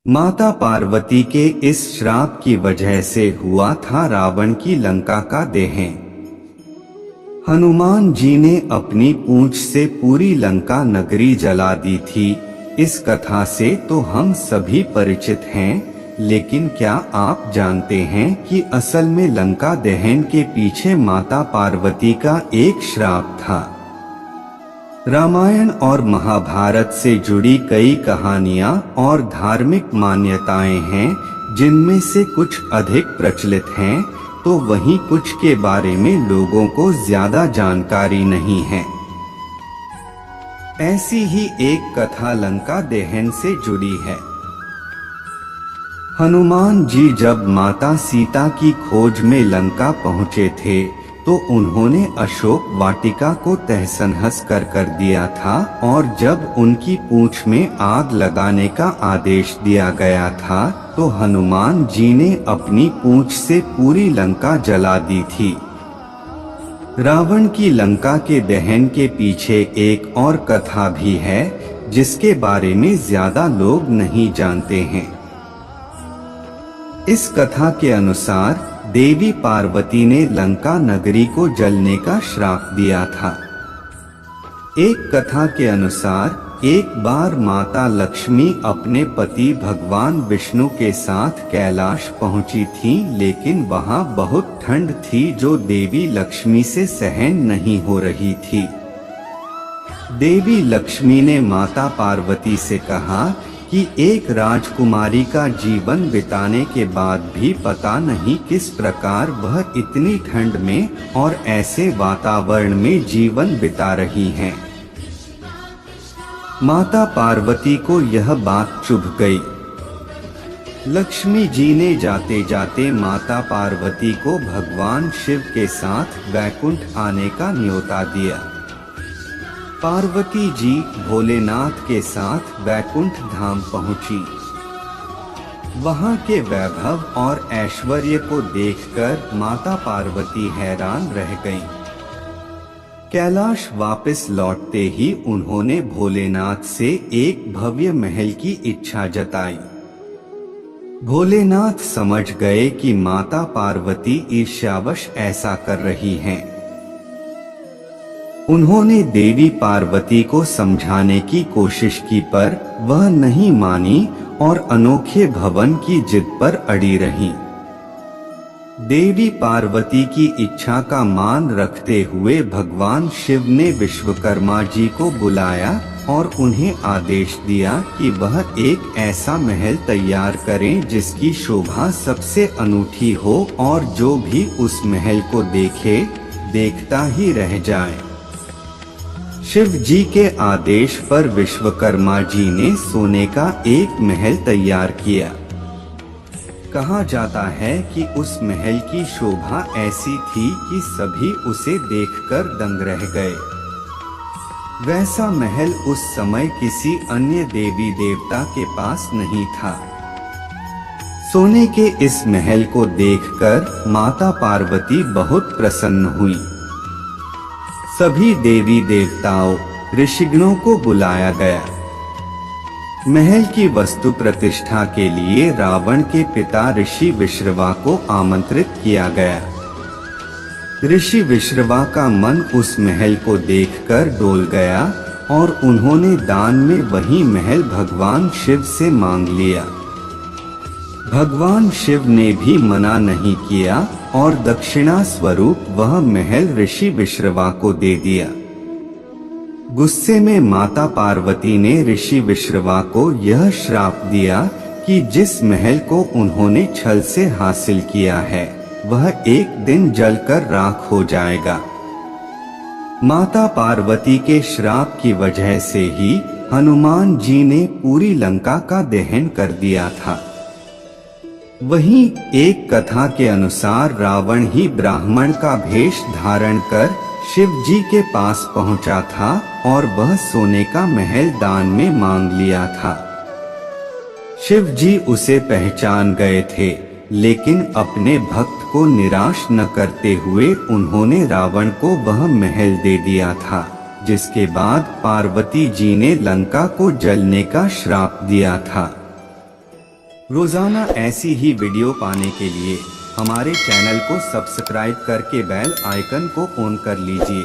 माता पार्वती के इस श्राप की वजह से हुआ था रावण की लंका का दहन। हनुमान जी ने अपनी पूंछ से पूरी लंका नगरी जला दी थी। इस कथा से तो हम सभी परिचित हैं, लेकिन क्या आप जानते हैं कि असल में लंका दहन के पीछे माता पार्वती का एक श्राप था। रामायण और महाभारत से जुड़ी कई कहानियां और धार्मिक मान्यताएं हैं, जिनमें से कुछ अधिक प्रचलित हैं, तो वहीं कुछ के बारे में लोगों को ज्यादा जानकारी नहीं है। ऐसी ही एक कथा लंका दहन से जुड़ी है। हनुमान जी जब माता सीता की खोज में लंका पहुंचे थे, तो उन्होंने अशोक वाटिका को तहस-नहस कर दिया था, और जब उनकी पूंछ में आग लगाने का आदेश दिया गया था, तो हनुमान जी ने अपनी पूंछ से पूरी लंका जला दी थी। रावण की लंका के दहन के पीछे एक और कथा भी है, जिसके बारे में ज्यादा लोग नहीं जानते हैं। इस कथा के अनुसार देवी पार्वती ने लंका नगरी को जलने का श्राप दिया था। एक कथा के अनुसार एक बार माता लक्ष्मी अपने पति भगवान विष्णु के साथ कैलाश पहुंची थी, लेकिन वहां बहुत ठंड थी जो देवी लक्ष्मी से सहन नहीं हो रही थी। देवी लक्ष्मी ने माता पार्वती से कहा कि एक राजकुमारी का जीवन बिताने के बाद भी पता नहीं किस प्रकार वह इतनी ठंड में और ऐसे वातावरण में जीवन बिता रही हैं। माता पार्वती को यह बात चुभ गई। लक्ष्मी जी ने जाते जाते माता पार्वती को भगवान शिव के साथ वैकुंठ आने का न्योता दिया। पार्वती जी भोलेनाथ के साथ वैकुंठ धाम पहुंची। वहां के वैभव और ऐश्वर्य को देखकर माता पार्वती हैरान रह गईं। कैलाश वापस लौटते ही उन्होंने भोलेनाथ से एक भव्य महल की इच्छा जताई। भोलेनाथ समझ गए कि माता पार्वती ईर्ष्यावश ऐसा कर रही हैं। उन्होंने देवी पार्वती को समझाने की कोशिश की, पर वह नहीं मानी और अनोखे भवन की जिद पर अड़ी रहीं। देवी पार्वती की इच्छा का मान रखते हुए भगवान शिव ने विश्वकर्मा जी को बुलाया और उन्हें आदेश दिया कि वह एक ऐसा महल तैयार करें जिसकी शोभा सबसे अनूठी हो और जो भी उस महल को देखे देखता ही रह जाए। शिव जी के आदेश पर विश्वकर्मा जी ने सोने का एक महल तैयार किया। कहा जाता है कि उस महल की शोभा ऐसी थी कि सभी उसे देखकर दंग रह गए। वैसा महल उस समय किसी अन्य देवी देवता के पास नहीं था। सोने के इस महल को देखकर माता पार्वती बहुत प्रसन्न हुई। सभी देवी देवताओं, ऋषिगणों को बुलाया गया। महल की वस्तु प्रतिष्ठा के लिए रावण के पिता ऋषि विश्रवा को आमंत्रित किया गया। ऋषि विश्रवा का मन उस महल को देखकर डोल गया और उन्होंने दान में वही महल भगवान शिव से मांग लिया। भगवान शिव ने भी मना नहीं किया और दक्षिणा स्वरूप वह महल ऋषि विश्रवा को दे दिया। गुस्से में माता पार्वती ने ऋषि विश्रवा को यह श्राप दिया कि जिस महल को उन्होंने छल से हासिल किया है, वह एक दिन जलकर राख हो जाएगा। माता पार्वती के श्राप की वजह से ही हनुमान जी ने पूरी लंका का दहन कर दिया था। वहीं एक कथा के अनुसार रावण ही ब्राह्मण का भेष धारण कर शिव जी के पास पहुंचा था और वह सोने का महल दान में मांग लिया था। शिव जी उसे पहचान गए थे, लेकिन अपने भक्त को निराश न करते हुए उन्होंने रावण को वह महल दे दिया था, जिसके बाद पार्वती जी ने लंका को जलने का श्राप दिया था। रोजाना ऐसी ही वीडियो पाने के लिए हमारे चैनल को सब्सक्राइब करके बेल आइकन को ऑन कर लीजिए।